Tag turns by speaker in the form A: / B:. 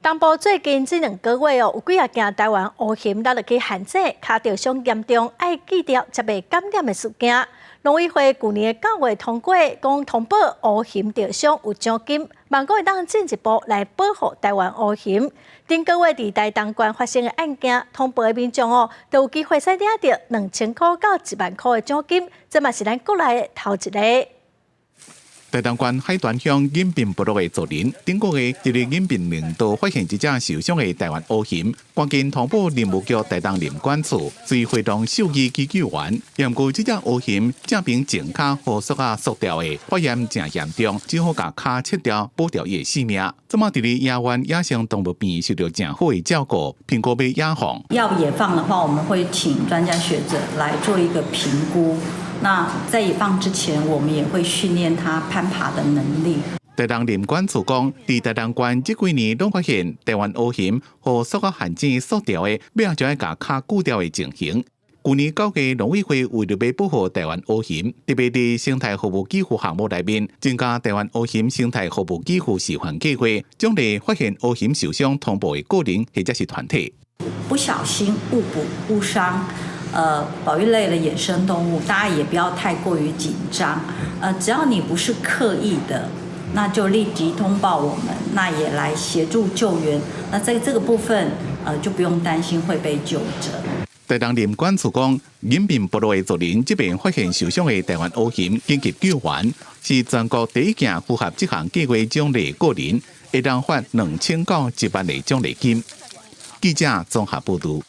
A: 东部最近这2个月有几啊件台湾乌熊落去限制，卡着上严重，爱记掉才袂感染的事件。农委会去年9月通过，讲通报乌熊着伤有奖金，望讲会当进一步来保护台湾乌熊。顶个月伫台东县发生的案件，通报的民众都有机会使领到2000块到1万块的奖金，这嘛是咱国内的头一个。
B: 台东县海端乡隐滨部落的族人，顶个月一日隐滨领导发现一只受伤的台湾乌熊，赶紧通报林务局台东林管处，随会同兽医去救援。验过这只乌熊正凭前脚和束缩掉的，发现正严重，只好把脚切掉，保掉伊的性命。这么伫咧野湾野生动物园受到正好的照顾，评估被野放。
C: 要野放的话，我们会请专家学者来做一个评估。那在野放之前，我们也会训练它攀爬的能力。
B: 台东林管处讲，伫台东县这几年拢发现台湾乌熊和束限制缩掉的，要将甲脚锯掉的情形。去年9月，农委会为了要保护台湾乌熊，特别伫生态服务给付项目内面，增加台湾乌熊生态服务给付示范计划，奖励发现乌熊受伤通报的个人或者是团体。
C: 不小心误捕误伤。保育类的野生动物，大家也不要太过于紧张。只要你不是刻意的，那就立即通报我们，那也来协助救援。那在这个部分，就不用担心会被救者。
B: 台东林管处讲，隐滨部落的族人这边发现受伤的台湾乌熊，紧急救援，是全国第一件符合这项计划奖励个人，会当发2000到1万的奖励金。记者综合报道。